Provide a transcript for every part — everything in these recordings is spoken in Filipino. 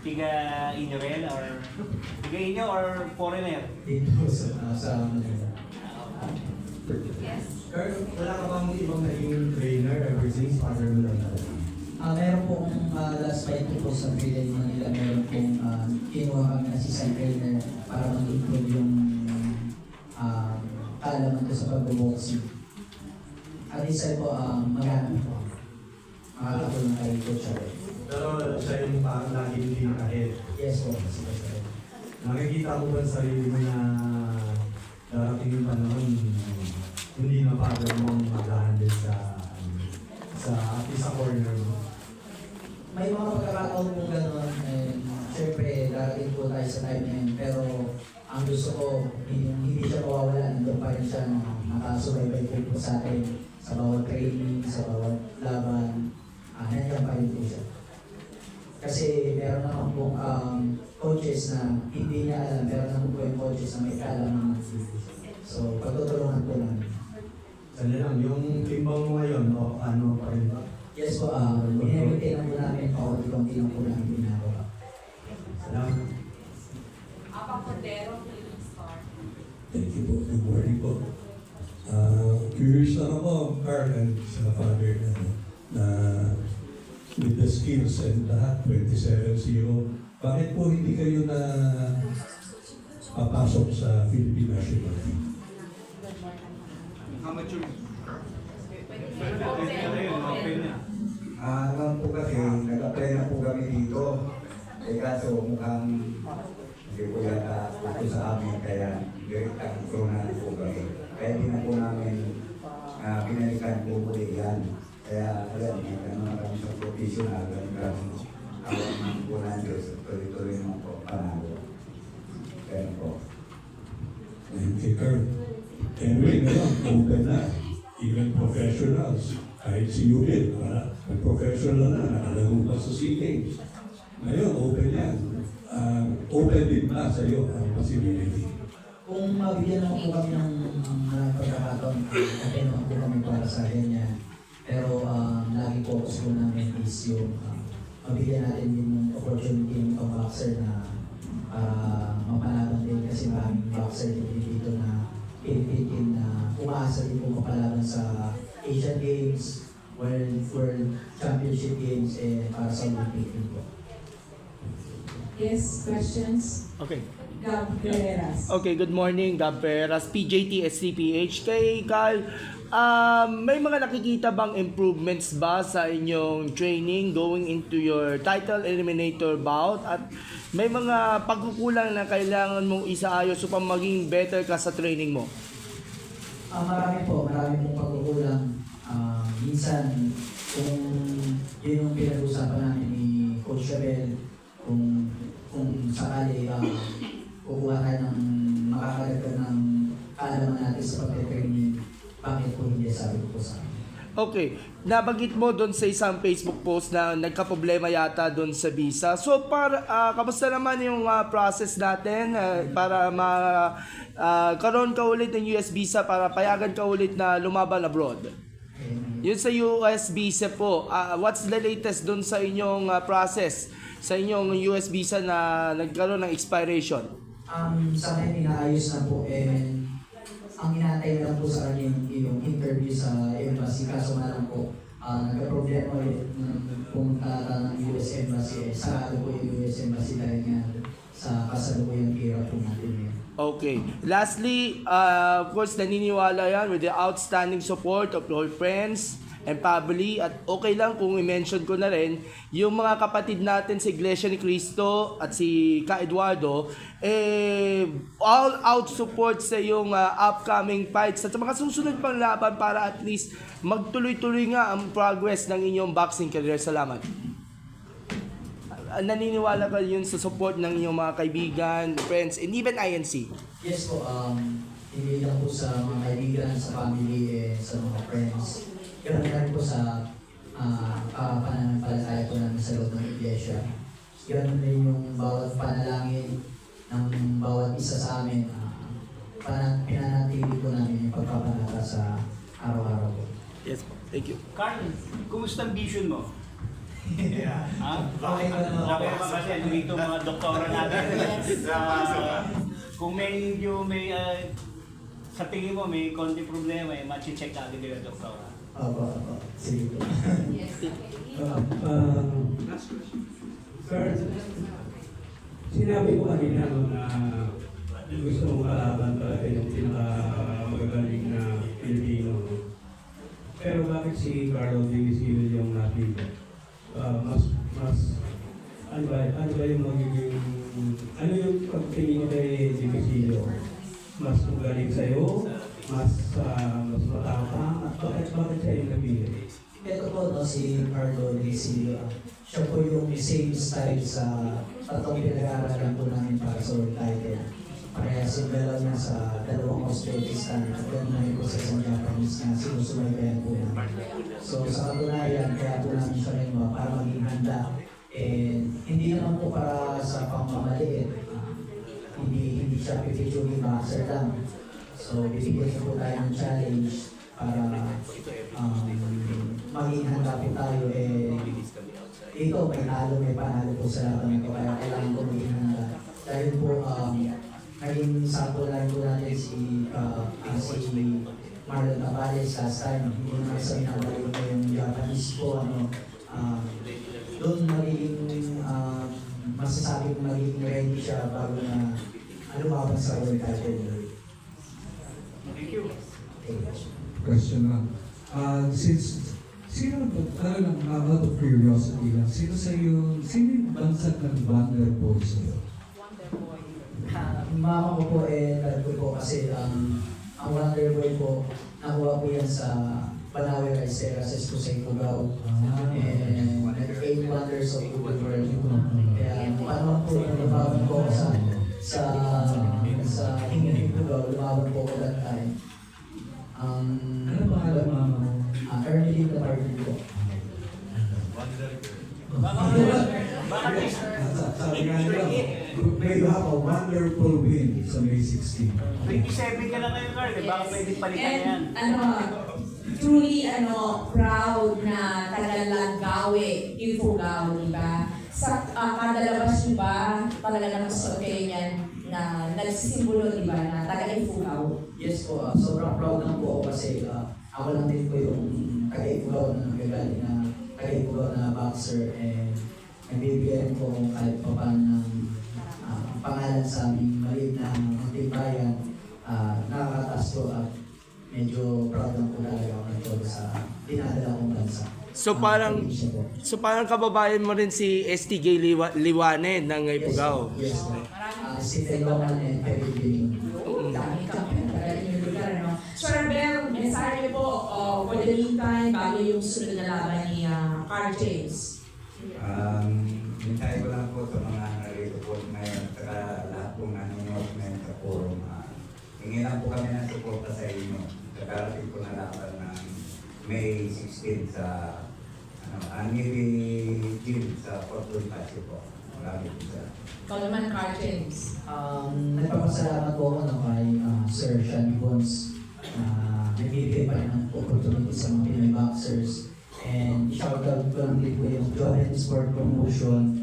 Tiga inyo rin or tiga inyo or foreigner? Dito sa Yes. Carl, wala ka bang ibang naging trainer ever since father mo lang natin? Meron pong last fight ko po sa Philippines Manila, meron pong kinuha kami na assistant trainer para mag-improve yung kaalaman ko sa pag-boxing. At isa po, maghanap po. Makakatulong kay Coach Abel. Pero siya yung parang lagi hindi nakahit. Yes po, sige sir. Nakikita mo ba sa sarili mo na darating yung panahon hindi na father mo mag-handle sa corner mo? May mga pagkakataon po gano'n, and syempre darating po tayo sa time na yun, pero ang gusto ko, hindi siya mawawala, nandun pa rin siya na nakasubaybay po sa atin sa bawat training, sa bawat laban, nandiyan pa rin po siya. Kasi meron naman pong coaches na hindi niya alam, meron naman po yung coaches na may kaalaman. So, pagtutulungan po namin. Sali lang, yung timbang mo ngayon, o ano pa rin ba? Yes po, binibigay lang po namin, pakunti-kunti lang po namin ginagawa. Salamat. Apa Cordero, Philippine Star. Thank you po. Good morning po. Curious lang ako, Carl, and sa father na with the skills and lahat, 27-0, bakit po hindi kayo na papasok sa Philippine National Team? Amateur. Naman po kasi, nag-apply na po kami dito. Kaso mukhang hindi po yata gusto sa amin, kaya direct ang na po kami. Kaya di na po namin pinalikan po ulit yan. Kaya alam, naman kami sa professional, kami awang po na Diyos, tuloy-tuloy naman po, panalo. Kaya po. And kay Carl, anyway, ngayon, open na. Even professionals, kahit si Yubin, professional na, nakalagong pa sa SEA Games. Ngayon, open yan. Open din ba sa iyo ang possibility? Kung mabigyan naman po kami ng pagkakataon, okay naman po kami para sa ganyan. Pero lagi focus po namin is yung mabigyan natin din yung opportunity ng pang-boxer na para mapalaban din kasi maraming boxer din dito na Philippine team na umaasa din po mapalaban sa Asian Games, World Championship Games, para sa Olympic team po. Yes, questions? Okay. Gab Carreras. Okay, good morning, Gab Peras, PJT SCPH. Kay Carl, may mga nakikita bang improvements ba sa inyong training going into your title eliminator bout? At may mga pagkukulang na kailangan mong isaayos upang maging better ka sa training mo? Marami pong pagkukulang. Minsan, kung yun yung pinag-usapan namin ni Coach Abel, kung sakali kukuha tayo ng makakagagad ng kaalaman natin sa pag-training, bakit po hindi, sabi ko po sa akin. Okay, nabanggit mo doon sa isang Facebook post na nagka-problema yata doon sa visa. So, kamusta naman yung process natin para karoon ka ulit ng US visa para payagan ka ulit na lumaban abroad? Yun sa US visa po, what's the latest doon sa inyong process, sa inyong US visa na nagkaroon ng expiration? Sa akin, inaayos na po, and ang inaantay lang po sa kanya yung interview sa embassy. Kaso nga lang po, nagka-problema ulit pumunta ng US Embassy. Sarado po yung US Embassy dahil nga sa kasalukuyang kira po natin ngayon. Okay. Lastly, of course, naniniwala yan with the outstanding support of your friends and family. At okay lang kung i-mention ko na rin, yung mga kapatid natin sa Iglesia ni Cristo at si Ka Eduardo, all out support sa yung upcoming fights at sa mga susunod pang laban para at least magtuloy-tuloy nga ang progress ng inyong boxing career. Salamat. Naniniwala ka yun sa support ng inyong mga kaibigan, friends, and even INC? Yes po, hindi lang po sa mga kaibigan, sa family, sa mga friends. Ganun na rin po sa pananampalataya po namin sa loob ng iglesia. Ganun rin yung bawat panalangin ng bawat isa sa amin. Pinanatili po namin yung pagpapanata sa araw-araw po. Yes po. Thank you. Carl, kumusta ang vision mo? Ha? Okay ba naman? Sabi naman kasi dito mga doktora natin. Kung may sa tingin mo may konti problema, machi-check natin din ang doktora. Opo. Sige po. Yes. Sir, sinabi ko kanina na gusto mong kalaban talaga yung pinakamagagaling na Pilipino. Pero bakit si Carlo Dinisilio yung napili? Ano ba yung magiging, ano yung pagtingin niyo kay Dinisilio? Mas magaling sa'yo? Mas matapang? At bakit siya yung napili? Ito po, no, si Carlo Dinisilio. Siya po yung same style sa tatlong pinag-aaralan po namin para sa world title. Kaya simula niya sa dalawang Uzbekistan at gano'n po sa isang Japanese na sinusubaybayan po namin. So sa katunayan, kaya po namin siya rin para maging handa. And hindi naman po para sa pangmamaliit. Hindi siya pipituloy boxer lang. So bibigyan niyo po tayo ng challenge para maging handa po tayo. Ito, may talo, may panalo po sa lahat ng ito. Kaya kailangan ko maging handa. Dahil po, naging sample lang po natin si Marlon Tavares last time. Hindi naman sa minabalik ko yung Japanese po. Doon magiging masasabi kong magiging ready siya bago na lumabas sa world title. Thank you. Question lang. Sino lang, out of curiosity lang, sino yung bansag ng Vanderpool sa'yo? Mama ko po dad ko po kasi ang Wonder Boy po, nakuha po yan sa Banawe Rice Terraces po sa Ifugao. And 8 Wonders of the World. Kaya paano po yung lumaban po sa Hingin Ifugao, lumaban po ko that time. Ano pangalan mama mo? Early the party po. Sabi nga nila, may have a wonderful win sa May 16. 27 ka na ngayon, Carl. Baka pwede palitan yan. And truly proud na Tagalagawe, Ifugao, di ba? Sa kadalabas nyo ba, talaga naman sa kayo niyan na nagsisimbolo, di ba, na taga-Ifugao? Yes po, sobrang proud lang po ako kasi ako lang din po yung taga-Ifugao na nagagaling na taga-Ifugao na boxer and nagbibigyan po kahit pa paano ng pangalan sa aming maliit na munting bayan. Nakakataas po at medyo proud lang po talaga ako nito sa dinadala kong bansa. So parang kababayan mo rin si STG Liwaned ng Ifugao. Yes po. Si Teloman and Kevin Biling. Dami kami, talagang yung lugar, no? Sir Bel, mensahe po for the meantime, bago yung sunod na laban ni Carl James. Hintay ko lang po sa mga narito po ngayon at lahat pong nanonood ngayon sa forum. Hingi lang po kami ng suporta sa inyo. Kakarating po na laban ng May 16 sa Aniri Gym sa Fort Bonifacio po. Maraming po sa Coleman Carl James. Nagpapasalamat po ako kay Sir Sean Bones na nagbibigay pa rin ng opportunity sa mga Pinoy boxers. And shoutout ko lang din po yung Johan Sport Promotion,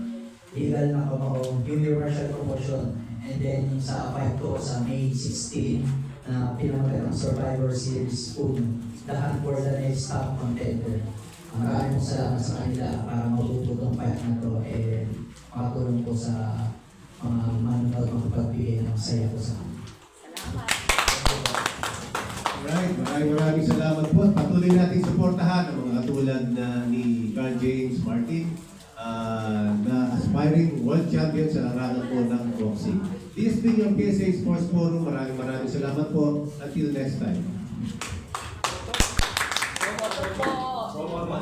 legal na kamao, universal promotion, and then sa fight ko sa May 16 na pinamagat ng Survivor Series 1, the hunt for the next top contender. Maraming salamat sa kanila para matuto itong fight na to and makatulong po sa mga manonood makapagbigay ng saya ko sa kanila. Alright, maraming salamat po. Patuloy nating suportahan ang mga katulad ni Carl James Martin na aspiring world champion sa larangan po ng boxing. This has been your PSA Sports Forum. Maraming salamat po. Until next time.